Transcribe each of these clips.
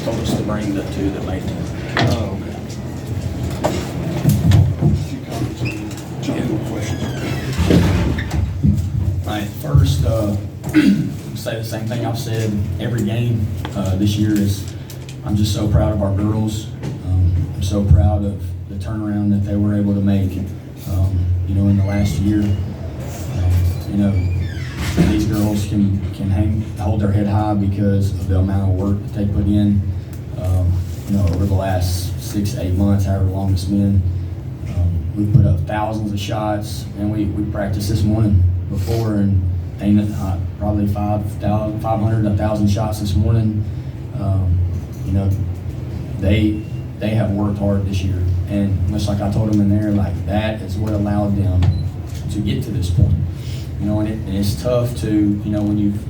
told us to bring the two that made it. Oh, okay. A few comments on John, questions? All right, first, say the same thing I've said every game this year is I'm just so proud of our girls. I'm so proud of the turnaround that they were able to make, in the last year. These girls can hold their head high because of the amount of work that they put in, over the last 6 to 8 months, however long it's been. We put up thousands of shots, and we practiced this morning before and aimed at probably 500, 1,000 shots this morning. They have worked hard this year, and much like I told them in there, like that is what allowed them to get to this point. And it's tough to, when you've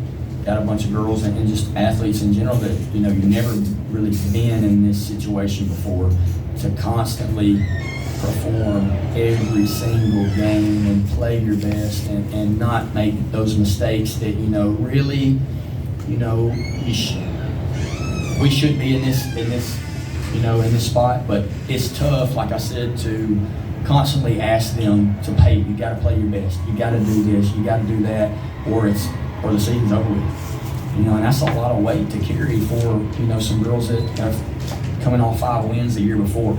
got a bunch of girls and just athletes in general that, you've never really been in this situation before, to constantly perform every single game and play your best and not make those mistakes that, really, we should be in this spot, but it's tough, like I said, to constantly ask them to pay. You got to play your best. You got to do this. You got to do that, or the season's over with. And that's a lot of weight to carry for some girls that are coming off 5 wins the year before.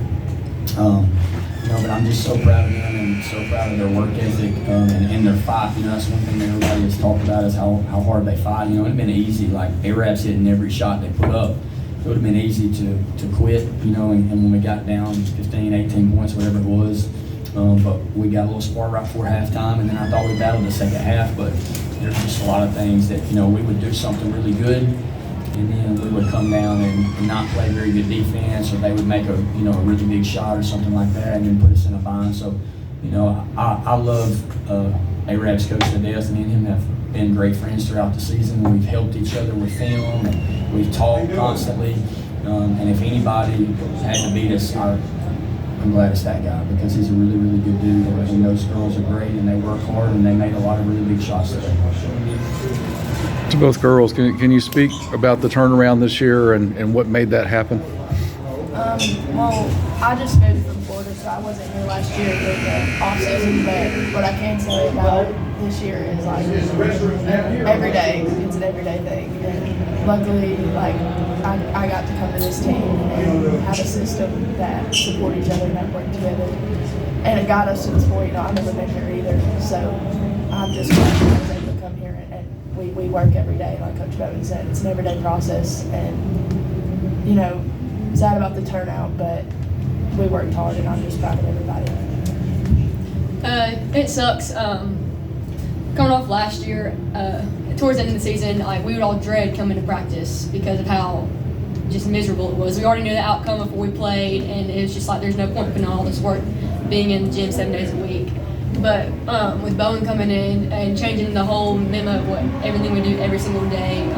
But I'm just so proud of them and so proud of their work ethic and their fight. That's one thing that everybody has talked about is how hard they fight. It'd been easy, like Arabs hitting every shot they put up. It would have been easy to quit, and when we got down 15, 18 points, whatever it was. But we got a little spark right before halftime, and then I thought we battled the second half, but there's just a lot of things that, we would do something really good, and then we would come down and not play very good defense, or they would make a really big shot or something like that, and then put us in a bind. So, I love Arab's coach to death. Me and him have been great friends throughout the season. We've helped each other with film, and we've talked constantly. And if anybody had to beat us, I'm glad it's that guy, because he's a really, really good dude. And those girls are great, and they work hard, and they made a lot of really big shots today. To both girls, can you speak about the turnaround this year and what made that happen? Well, I just moved from Florida, so I wasn't here last year during the off season. But what I can say about this year is like every day, it's an everyday thing. And luckily, like I got to come to this team and have a system that support each other and that work together. And it got us to this point. I've never been here either, so I'm just glad I was able to come here and we work every day, like Coach Bowden said. It's an everyday process, and sad about the turnout, but we worked hard, and I'm just proud of everybody. It sucks. Coming off last year, towards the end of the season, like we would all dread coming to practice because of how just miserable it was. We already knew the outcome before we played, and it was just like there's no point in all this work being in the gym 7 days a week. But with Bowen coming in and changing the whole memo of everything we do every single day,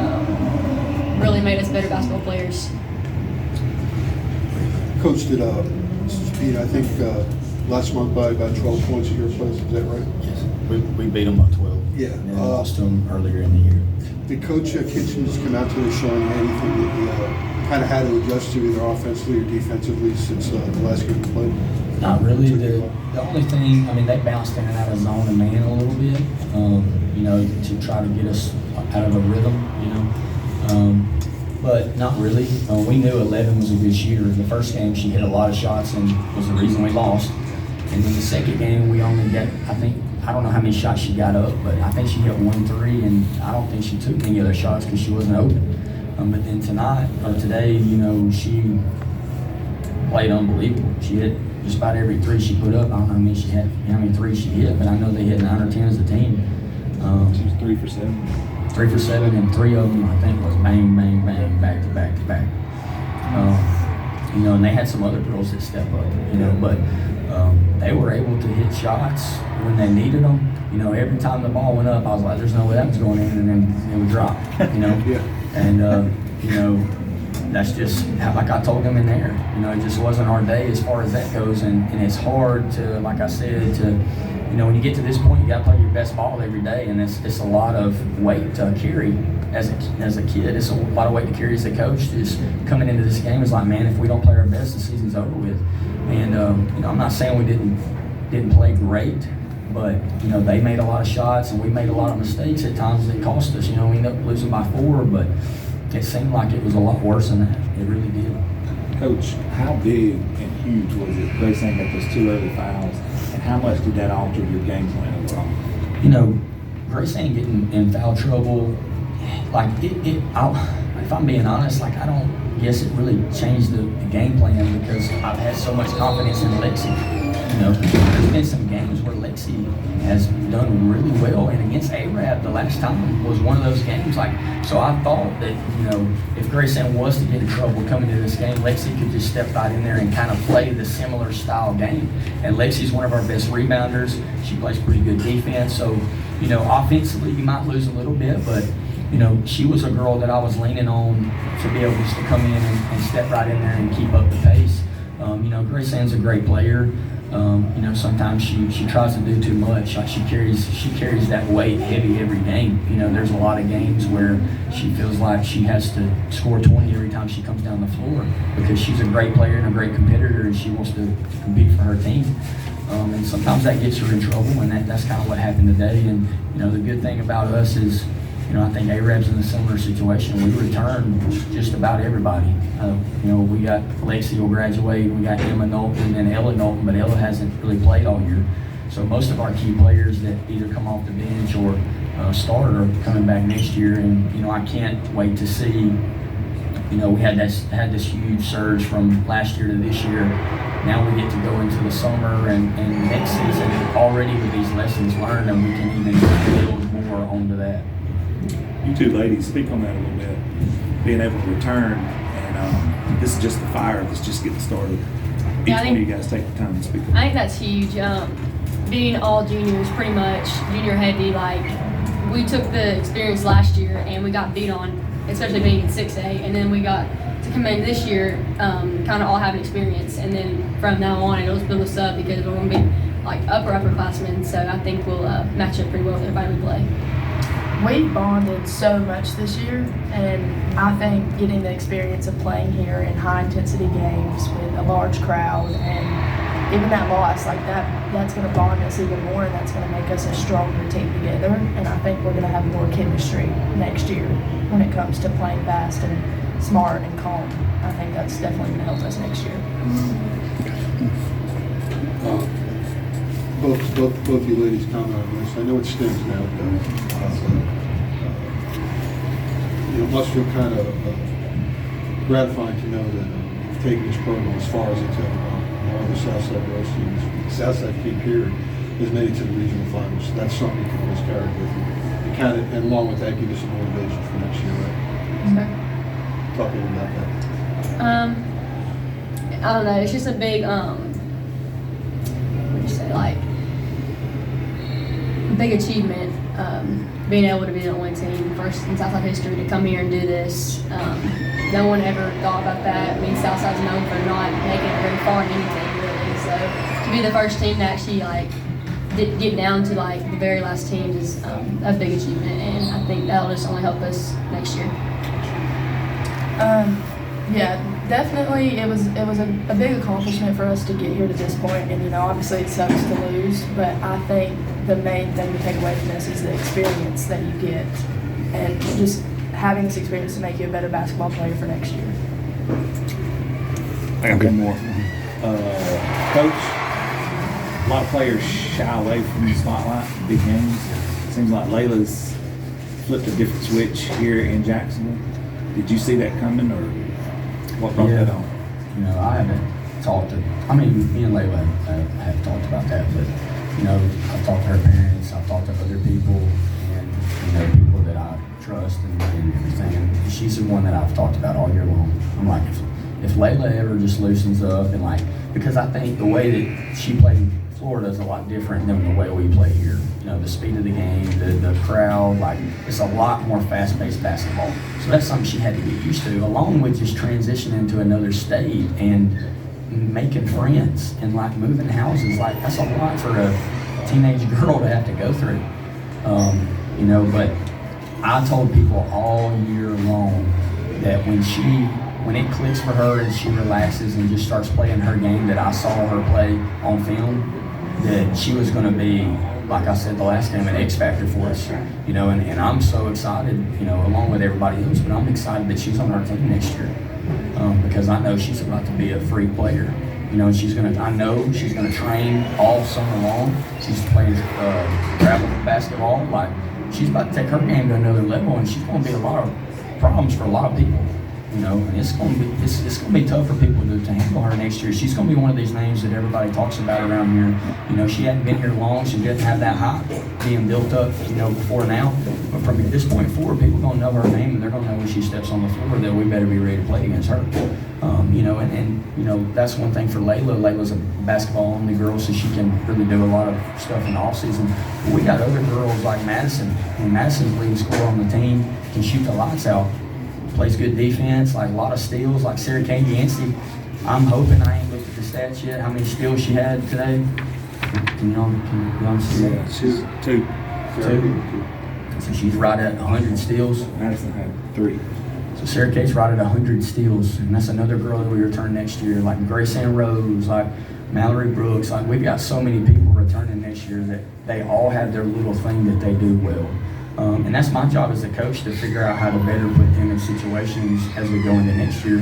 really made us better basketball players. Coach did beat, I think, last month by about 12 points at your place. Is that right? Yes, we beat them by 12. Yeah. And then lost to them earlier in the year. Did Coach Kitchens come out today showing anything that you kind of had to adjust to either offensively or defensively since the last game you played? Not really. The only thing, they bounced in and out of zone and man a little bit, to try to get us out of a rhythm, but not really. We knew 11 was a good shooter. The first game, she hit a lot of shots and was the reason we lost. And then the second game, we only got, I don't know how many shots she got up, but I think she hit 1 3, and I don't think she took any other shots because she wasn't open. But then today, she played unbelievable. She hit just about every 3 she put up. I don't know how many 3s she hit, but I know they hit 9 or 10 as a team. She was 3 for 7. 3 for 7, and 3 of them I think was bang, bang, bang, back to back to back. And they had some other girls that step up, but they were able to hit shots when they needed them. Every time the ball went up, I was like, "There's no way that was going in," and then it would drop. Yeah. And that's just like I told them in there. It just wasn't our day as far as that goes, and it's hard to, like I said, to. When you get to this point, you got to play your best ball every day, and it's a lot of weight to carry. as a kid, it's a lot of weight to carry as a coach. Just coming into this game is like, man, if we don't play our best, the season's over with. And I'm not saying we didn't play great, but they made a lot of shots and we made a lot of mistakes at times that cost us. We ended up losing by 4, but it seemed like it was a lot worse than that. It really did. Coach, how big and huge was it? Grace Ann got those 2 early fouls, and how much did that alter your game plan overall? Grace Ann getting in foul trouble, if I'm being honest, I don't guess it really changed the game plan because I've had so much confidence in Lexi. There's been some games where Lexi has done really well, and against Arab the last time was one of those games. So I thought that if Grace Ann was to get in trouble coming into this game, Lexi could just step right in there and kind of play the similar style game. And Lexi's one of our best rebounders. She plays pretty good defense. So offensively you might lose a little bit, but she was a girl that I was leaning on to be able to come in and step right in there and keep up the pace. Grace Ann's a great player. Sometimes she tries to do too much. She carries that weight heavy every game. There's a lot of games where she feels like she has to score 20 every time she comes down the floor because she's a great player and a great competitor and she wants to compete for her team. And sometimes that gets her in trouble, and that's kind of what happened today. And the good thing about us is, I think Arab's in a similar situation. We return just about everybody. We got Lexi will graduate, we got Emma Knowlton and Ella Knowlton, but Ella hasn't really played all year. So most of our key players that either come off the bench or start are coming back next year. And I can't wait to see. We had this huge surge from last year to this year. Now we get to go into the summer and next season already with these lessons learned, and we can even build more onto that. You two ladies, speak on that a little bit. Being able to return, and this is just the fire that's just getting started. Each one of you guys take the time to speak on I think that's huge. Being all juniors, pretty much junior heavy, we took the experience last year and we got beat on, especially being in 6A, and then we got to come in this year, kind of all having experience, and then from now on it'll build us up because we're going to be upperclassmen. So I think we'll match up pretty well with everybody we play. We bonded so much this year, and I think getting the experience of playing here in high-intensity games with a large crowd and even that loss, that's going to bond us even more, and that's going to make us a stronger team together. And I think we're going to have more chemistry next year when it comes to playing fast and smart and calm. I think that's definitely going to help us next year. Both you ladies comment on this. I know it stings now, it must feel kind of gratifying to know that you've taken this program as far as it took. All the Southside girls teams, the Southside team here has made it to the regional finals. That's something you can always carry with you. You kind of, and along with that, give you some motivation for next year, right? Okay. Talk a little about that. I don't know. It's just a big, big achievement, being able to be the only team first in Southside history to come here and do this. No one ever thought about that. Southside's known for not making it very far in anything really. So to be the first team to actually get down to the very last teams is a big achievement, and I think that'll just only help us next year. Yeah, definitely. It was a big accomplishment for us to get here to this point, and obviously it sucks to lose, but I think the main thing to take away from this is the experience that you get, and just having this experience to make you a better basketball player for next year. I got one more. Coach, a lot of players shy away from the spotlight in big games. Seems like Layla's flipped a different switch here in Jacksonville. Did you see that coming, or what brought that on? I haven't talked to, me and Layla have talked about that, but, I've talked to her parents, I've talked to other people, and, people that I trust and everything, and she's the one that I've talked about all year long. I'm like, if Layla ever just loosens up and because I think the way that she played in Florida is a lot different than the way we play here. The speed of the game, the crowd, it's a lot more fast-paced basketball. So that's something she had to get used to, along with just transitioning to another state and making friends and moving houses. That's a lot for a teenage girl to have to go through. But I told people all year long that when it clicks for her and she relaxes and just starts playing her game that I saw her play on film, that she was going to be, like I said the last game, an X factor for us, you know, and I'm so excited, you know, along with everybody else, but I'm excited that she's on our team next year because I know she's about to be a free player, you know, and I know she's going to train all summer long. She's playing gravel basketball, like she's about to take her game to another level, and she's going to be a lot of problems for a lot of people. You know, and it's going to be tough for people to handle her next year. She's going to be one of these names that everybody talks about around here. You know, she hadn't been here long. She doesn't have that hype being built up, you know, before now. But from this point forward, people are going to know her name, and they're going to know when she steps on the floor that we better be ready to play against her. You know, and you know, that's one thing for Layla. Layla's a basketball-only girl, so she can really do a lot of stuff in the off-season. But we got other girls like Madison, and Madison's leading scorer on the team, can shoot the lights out. Plays good defense, like a lot of steals, like Sarah Kane Yancey. I'm hoping, I ain't looked at the stats yet, how many steals she had today. Can y'all see that? Yeah, she's 2. So she's right at 100 steals. Madison had 3. So Sarah Kate's right at 100 steals, and that's another girl that we return next year, like Grace Ann Rose, like Mallory Brooks. Like we've got so many people returning next year that they all have their little thing that they do well. And that's my job as a coach, to figure out how to better put them in situations as we go into next year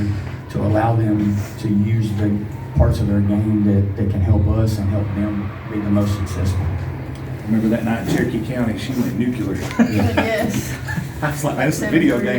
to allow them to use the parts of their game that can help us and help them be the most successful. Remember that night in Cherokee County, she went nuclear. Yes. I was like, man, this is a video game.